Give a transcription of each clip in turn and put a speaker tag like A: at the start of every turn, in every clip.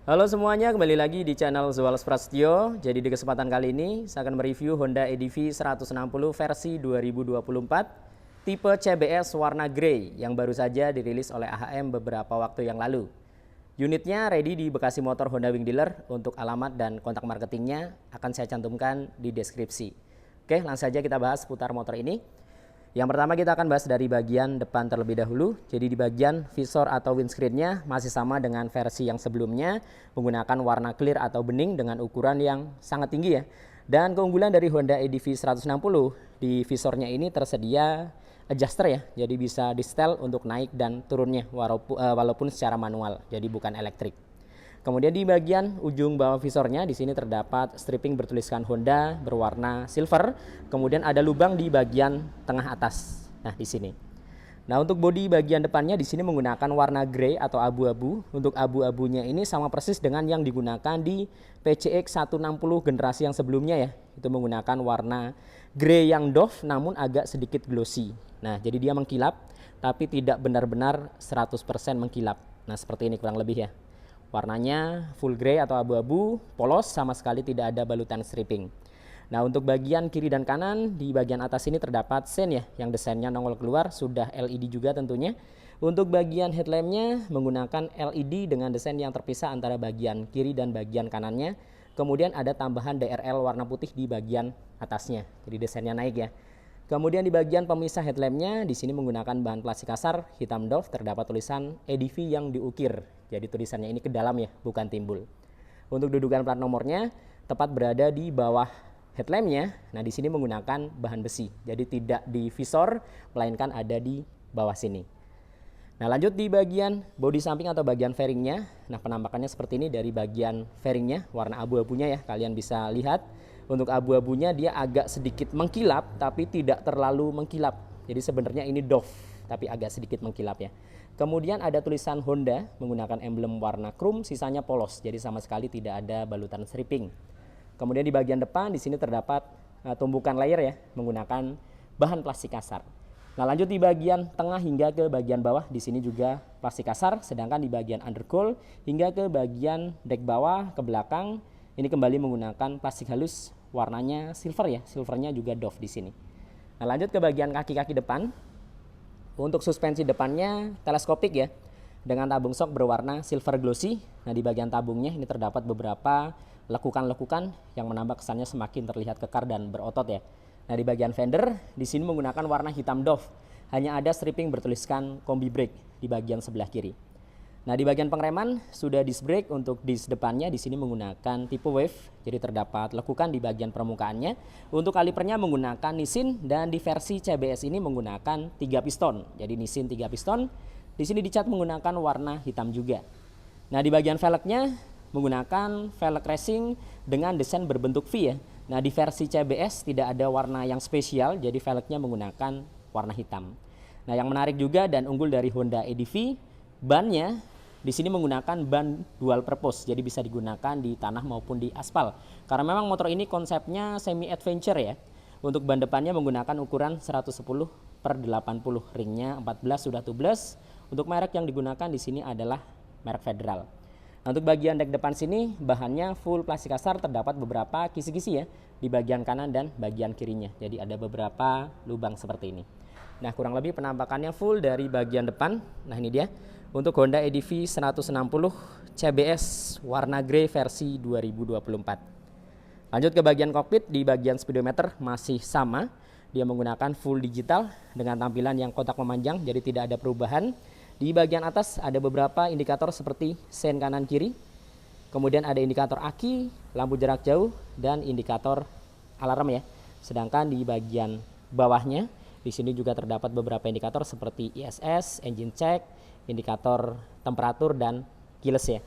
A: Halo semuanya, kembali lagi di channel Zualos Prasetyo. Jadi di kesempatan kali ini saya akan mereview Honda EDV 160 versi 2024 tipe CBS warna grey yang baru saja dirilis oleh AHM beberapa waktu yang lalu. Unitnya ready di Bekasi Motor Honda Wing Dealer. Untuk alamat dan kontak marketingnya akan saya cantumkan di deskripsi. Oke, langsung saja kita bahas seputar motor ini. Yang pertama kita akan bahas dari bagian depan terlebih dahulu. Jadi di bagian visor atau windscreen-nya masih sama dengan versi yang sebelumnya, menggunakan warna clear atau bening dengan ukuran yang sangat tinggi ya. Dan keunggulan dari Honda EDV 160 di visornya ini tersedia adjuster ya. Jadi bisa di setel untuk naik dan turunnya walaupun secara manual. Jadi bukan elektrik. Kemudian di bagian ujung bawah visornya di sini terdapat stripping bertuliskan Honda berwarna silver. Kemudian ada lubang di bagian tengah atas. Nah, di sini. Nah, untuk bodi bagian depannya di sini menggunakan warna grey atau abu-abu. Untuk abu-abunya ini sama persis dengan yang digunakan di PCX 160 generasi yang sebelumnya ya. Itu menggunakan warna grey yang doff namun agak sedikit glossy. Nah, jadi dia mengkilap tapi tidak benar-benar 100% mengkilap. Nah, seperti ini kurang lebih ya. Warnanya full grey atau abu-abu, polos, sama sekali tidak ada balutan stripping. Nah, untuk bagian kiri dan kanan, di bagian atas ini terdapat sen ya, yang desainnya nongol keluar, sudah LED juga tentunya. Untuk bagian headlampnya menggunakan LED dengan desain yang terpisah antara bagian kiri dan bagian kanannya. Kemudian ada tambahan DRL warna putih di bagian atasnya, jadi desainnya naik ya. Kemudian di bagian pemisah headlampnya, di sini menggunakan bahan plastik kasar, hitam doff, terdapat tulisan EDV yang diukir. Jadi tulisannya ini ke dalam ya, bukan timbul. Untuk dudukan plat nomornya, tepat berada di bawah headlampnya. Nah, di sini menggunakan bahan besi. Jadi tidak di visor, melainkan ada di bawah sini. Nah, lanjut di bagian bodi samping atau bagian fairingnya. Nah, penampakannya seperti ini dari bagian fairingnya, warna abu-abunya ya, kalian bisa lihat. Untuk abu-abunya dia agak sedikit mengkilap, tapi tidak terlalu mengkilap. Jadi sebenarnya ini doff, tapi agak sedikit mengkilap ya. Kemudian ada tulisan Honda menggunakan emblem warna chrome, sisanya polos. Jadi sama sekali tidak ada balutan stripping. Kemudian di bagian depan di sini terdapat tumbukan layer ya, menggunakan bahan plastik kasar. Nah, lanjut di bagian tengah hingga ke bagian bawah, di sini juga plastik kasar, sedangkan di bagian undercowl hingga ke bagian dek bawah ke belakang ini kembali menggunakan plastik halus, warnanya silver ya, silvernya juga doff di sini. Nah, lanjut ke bagian kaki-kaki depan. Untuk suspensi depannya teleskopik ya, dengan tabung shock berwarna silver glossy. Nah, di bagian tabungnya ini terdapat beberapa lekukan-lekukan yang menambah kesannya semakin terlihat kekar dan berotot ya. Nah, di bagian fender di sini menggunakan warna hitam doff. Hanya ada stripping bertuliskan combi brake di bagian sebelah kiri. Nah, di bagian pengereman sudah disc brake. Untuk disc depannya di sini menggunakan tipe wave. Jadi terdapat lekukan di bagian permukaannya. Untuk kalipernya menggunakan Nissin dan di versi CBS ini menggunakan 3 piston. Jadi Nissin 3 piston. Di sini dicat menggunakan warna hitam juga. Nah, di bagian velgnya menggunakan velg racing dengan desain berbentuk V ya. Nah, di versi CBS tidak ada warna yang spesial, jadi velgnya menggunakan warna hitam. Nah, yang menarik juga dan unggul dari Honda EDV, bannya di sini menggunakan ban dual purpose, jadi bisa digunakan di tanah maupun di aspal. Karena memang motor ini konsepnya semi adventure ya. Untuk ban depannya menggunakan ukuran 110/80, ringnya 14 sudah tubeless. Untuk merek yang digunakan di sini adalah merek Federal. Nah, untuk bagian dek depan sini bahannya full plastik kasar, terdapat beberapa kisi-kisi ya di bagian kanan dan bagian kirinya. Jadi ada beberapa lubang seperti ini. Nah, kurang lebih penampakannya full dari bagian depan. Nah, ini dia untuk Honda EDV 160 CBS warna grey versi 2024. Lanjut ke bagian kokpit, di bagian speedometer masih sama. Dia menggunakan full digital dengan tampilan yang kotak memanjang, jadi tidak ada perubahan. Di bagian atas ada beberapa indikator seperti sen kanan kiri. Kemudian ada indikator aki, lampu jarak jauh, dan indikator alarm ya. Sedangkan di bagian bawahnya di sini juga terdapat beberapa indikator seperti ISS, engine check, indikator temperatur dan keyless ya.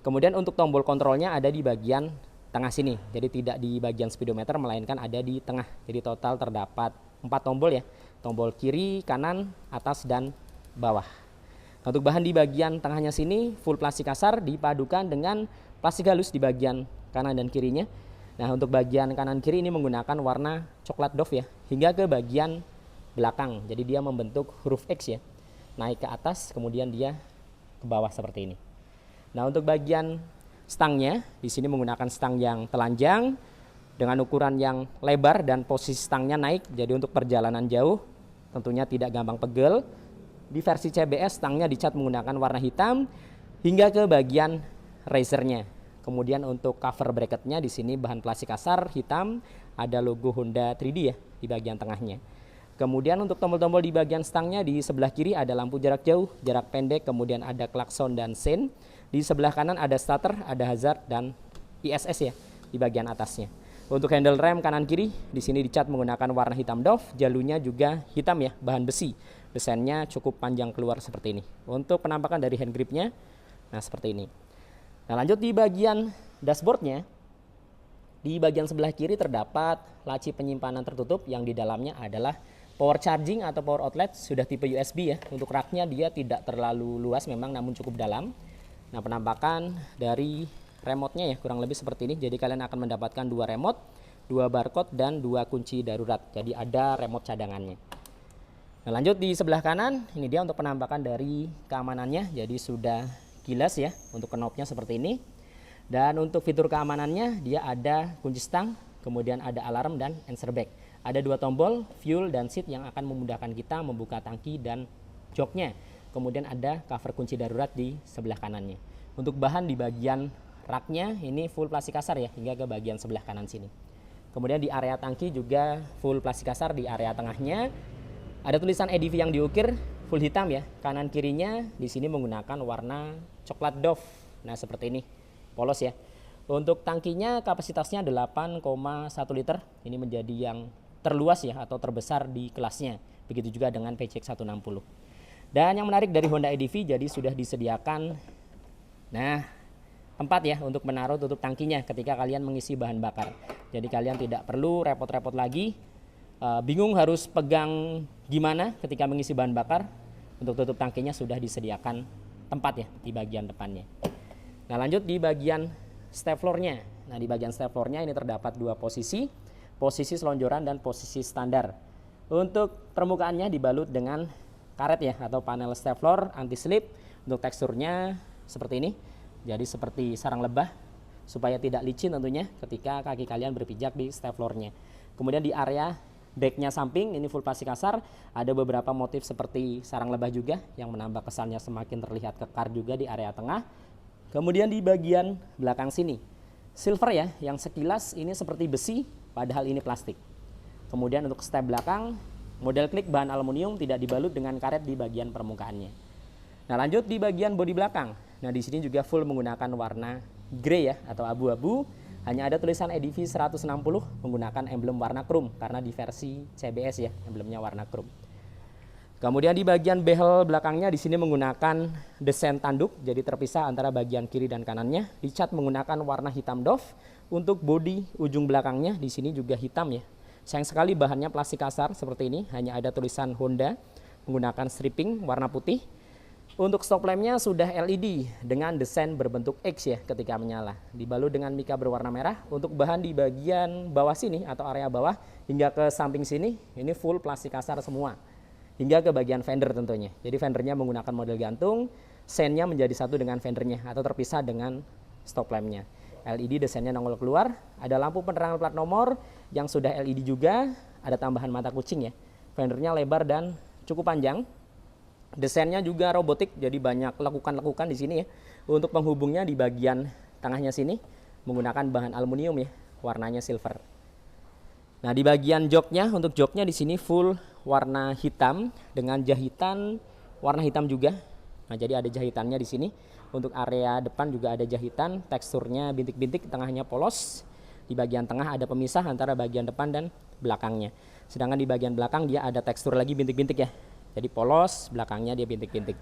A: Kemudian untuk tombol kontrolnya ada di bagian tengah sini. Jadi tidak di bagian speedometer melainkan ada di tengah. Jadi total terdapat 4 tombol ya. Tombol kiri, kanan, atas dan bawah. Untuk bahan di bagian tengahnya sini full plastik kasar dipadukan dengan plastik halus di bagian kanan dan kirinya. Nah, untuk bagian kanan kiri ini menggunakan warna coklat doff ya, hingga ke bagian belakang. Jadi dia membentuk huruf X ya. Naik ke atas kemudian dia ke bawah seperti ini. Nah, untuk bagian stangnya. Di sini menggunakan stang yang telanjang dengan ukuran yang lebar dan posisi stangnya naik. Jadi untuk perjalanan jauh tentunya tidak gampang pegel. Di versi CBS stangnya dicat menggunakan warna hitam hingga ke bagian risernya. Kemudian untuk cover bracketnya di sini bahan plastik kasar hitam, ada logo Honda 3D ya di bagian tengahnya. Kemudian untuk tombol-tombol di bagian stangnya di sebelah kiri ada lampu jarak jauh, jarak pendek, kemudian ada klakson dan sein. Di sebelah kanan ada starter, ada hazard dan ISS ya di bagian atasnya. Untuk handle rem kanan kiri di sini dicat menggunakan warna hitam doff, jalurnya juga hitam ya, bahan besi. Desainnya cukup panjang keluar seperti ini. Untuk penampakan dari hand gripnya, nah seperti ini. Nah lanjut di bagian dashboardnya, di bagian sebelah kiri terdapat laci penyimpanan tertutup yang di dalamnya adalah power charging atau power outlet, sudah tipe USB ya. Untuk raknya dia tidak terlalu luas memang, namun cukup dalam. Nah penampakan dari remote-nya ya kurang lebih seperti ini. Jadi kalian akan mendapatkan 2 remote, 2 barcode dan 2 kunci darurat. Jadi ada remote cadangannya. Nah lanjut di sebelah kanan, ini dia untuk penampakan dari keamanannya. Jadi sudah kilas ya untuk knobnya seperti ini. Dan untuk fitur keamanannya dia ada kunci stang, kemudian ada alarm dan answer back. Ada 2 tombol, fuel dan seat yang akan memudahkan kita membuka tangki dan joknya. Kemudian ada cover kunci darurat di sebelah kanannya. Untuk bahan di bagian raknya ini full plastik kasar ya hingga ke bagian sebelah kanan sini. Kemudian di area tangki juga full plastik kasar di area tengahnya. Ada tulisan EDV yang diukir full hitam ya. Kanan kirinya di sini menggunakan warna coklat doff. Nah seperti ini, polos ya. Untuk tangkinya kapasitasnya 8,1 liter. Ini menjadi yang terluas ya atau terbesar di kelasnya. Begitu juga dengan PCX 160. Dan yang menarik dari Honda EDV jadi sudah disediakan tempat ya untuk menaruh tutup tangkinya ketika kalian mengisi bahan bakar. Jadi kalian tidak perlu repot-repot lagi, bingung harus pegang gimana ketika mengisi bahan bakar. Untuk tutup tangkinya sudah disediakan tempat ya di bagian depannya. Nah lanjut di bagian step floor-nya. Nah di bagian step floor-nya ini terdapat 2 posisi selonjoran dan posisi standar. Untuk permukaannya dibalut dengan karet ya atau panel step floor anti slip. Untuk teksturnya seperti ini. Jadi seperti sarang lebah supaya tidak licin tentunya ketika kaki kalian berpijak di step floor-nya. Kemudian di area decknya samping ini full plastik kasar, ada beberapa motif seperti sarang lebah juga yang menambah kesannya semakin terlihat kekar juga di area tengah. Kemudian di bagian belakang sini silver ya, yang sekilas ini seperti besi padahal ini plastik. Kemudian untuk step belakang model klik bahan aluminium tidak dibalut dengan karet di bagian permukaannya. Nah lanjut di bagian bodi belakang. Nah di sini juga full menggunakan warna grey ya atau abu-abu. Hanya ada tulisan EDV 160 menggunakan emblem warna chrome karena di versi CBS ya emblemnya warna chrome. Kemudian di bagian behel belakangnya di sini menggunakan desain tanduk, jadi terpisah antara bagian kiri dan kanannya. Dicat menggunakan warna hitam doff. Untuk bodi ujung belakangnya di sini juga hitam ya. Sayang sekali bahannya plastik kasar seperti ini, hanya ada tulisan Honda menggunakan stripping warna putih. Untuk stop lampnya sudah LED dengan desain berbentuk X ya ketika menyala. Dibalut dengan mika berwarna merah. Untuk bahan di bagian bawah sini atau area bawah hingga ke samping sini ini full plastik kasar semua. Hingga ke bagian fender tentunya. Jadi fendernya menggunakan model gantung, seinnya menjadi satu dengan fendernya atau terpisah dengan stop lampnya. LED desainnya nongol keluar, ada lampu penerangan plat nomor yang sudah LED juga, ada tambahan mata kucing ya. Fendernya lebar dan cukup panjang. Desainnya juga robotik, jadi banyak lekukan-lekukan di sini ya. Untuk penghubungnya di bagian tengahnya sini menggunakan bahan aluminium ya, warnanya silver. Nah di bagian joknya, untuk joknya di sini full warna hitam dengan jahitan warna hitam juga. Nah jadi ada jahitannya di sini. Untuk area depan juga ada jahitan, teksturnya bintik-bintik, tengahnya polos. Di bagian tengah ada pemisah antara bagian depan dan belakangnya. Sedangkan di bagian belakang dia ada tekstur lagi bintik-bintik ya. Jadi polos, belakangnya dia bintik-bintik.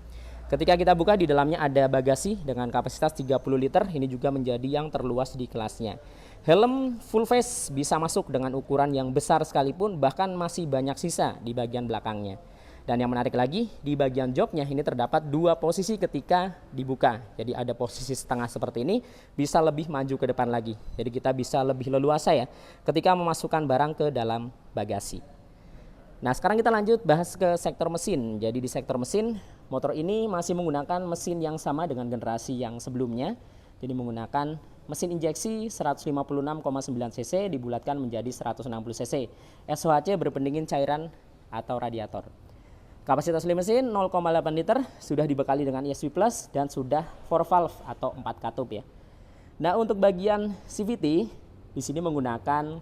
A: Ketika kita buka di dalamnya ada bagasi dengan kapasitas 30 liter. Ini juga menjadi yang terluas di kelasnya. Helm full face bisa masuk dengan ukuran yang besar sekalipun, bahkan masih banyak sisa di bagian belakangnya. Dan yang menarik lagi, di bagian joknya ini terdapat 2 posisi ketika dibuka. Jadi ada posisi setengah seperti ini, bisa lebih maju ke depan lagi. Jadi kita bisa lebih leluasa ya ketika memasukkan barang ke dalam bagasi. Nah sekarang kita lanjut bahas ke sektor mesin. Jadi di sektor mesin, motor ini masih menggunakan mesin yang sama dengan generasi yang sebelumnya. Jadi menggunakan mesin injeksi 156,9 cc dibulatkan menjadi 160 cc. SOHC berpendingin cairan atau radiator. Kapasitas mesin 0,8 liter, sudah dibekali dengan ESP Plus dan sudah 4 valve atau 4 katup ya. Nah, untuk bagian CVT di sini menggunakan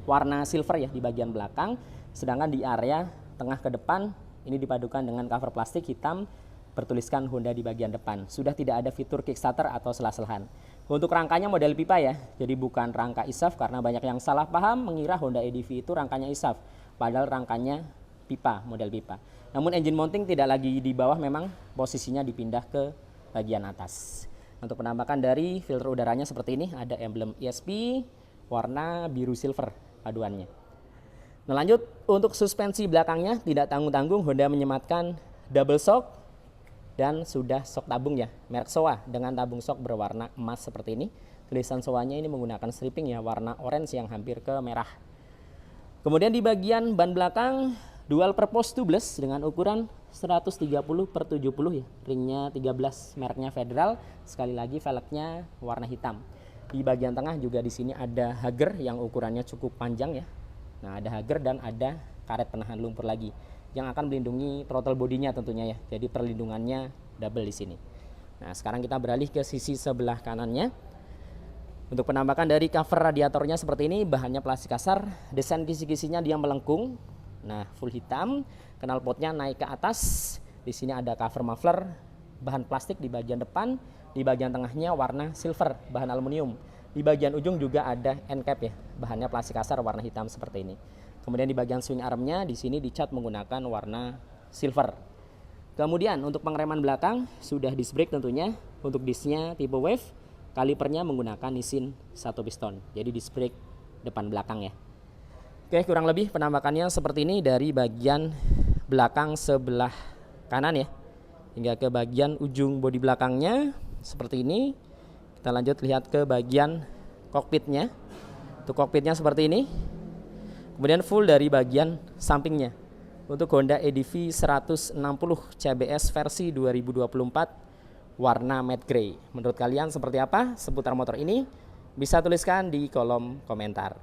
A: warna silver ya di bagian belakang, sedangkan di area tengah ke depan ini dipadukan dengan cover plastik hitam bertuliskan Honda di bagian depan. Sudah tidak ada fitur kickstarter atau sela-selahan. Untuk rangkanya model pipa ya, jadi bukan rangka ISAF karena banyak yang salah paham mengira Honda EDV itu rangkanya ISAF, padahal rangkanya pipa, model pipa. Namun engine mounting tidak lagi di bawah, memang posisinya dipindah ke bagian atas. Untuk penampakan dari filter udaranya seperti ini, ada emblem ESP warna biru silver paduannya. Nah, lanjut untuk suspensi belakangnya tidak tanggung-tanggung, Honda menyematkan double shock dan sudah shock tabung ya, merek Showa dengan tabung shock berwarna emas seperti ini. Tulisan Showanya ini menggunakan striping ya, warna orange yang hampir ke merah. Kemudian di bagian ban belakang dual purpose tubeless dengan ukuran 130/70 ya, ringnya 13, mereknya Federal. Sekali lagi velgnya warna hitam. Di bagian tengah juga di sini ada hager yang ukurannya cukup panjang ya. Nah, ada hager dan ada karet penahan lumpur lagi yang akan melindungi throttle bodinya tentunya ya. Jadi perlindungannya double di sini. Nah, sekarang kita beralih ke sisi sebelah kanannya. Untuk penampakan dari cover radiatornya seperti ini, bahannya plastik kasar, desain kisi-kisinya dia melengkung. Nah, full hitam, knalpotnya naik ke atas. Di sini ada cover muffler, bahan plastik di bagian depan, di bagian tengahnya warna silver, bahan aluminium. Di bagian ujung juga ada end cap ya, bahannya plastik kasar warna hitam seperti ini. Kemudian di bagian swing armnya di sini dicat menggunakan warna silver. Kemudian untuk pengereman belakang sudah disc brake tentunya. Untuk disknya tipe wave, kalipernya menggunakan Nissin 1 piston. Jadi disc brake depan belakang ya. Oke, kurang lebih penampakannya seperti ini dari bagian belakang sebelah kanan ya, hingga ke bagian ujung bodi belakangnya seperti ini. Kita lanjut lihat ke bagian kokpitnya. Untuk kokpitnya seperti ini. Kemudian full dari bagian sampingnya. Untuk Honda EDV 160 CBS versi 2024 warna matte grey. Menurut kalian seperti apa seputar motor ini? Bisa tuliskan di kolom komentar.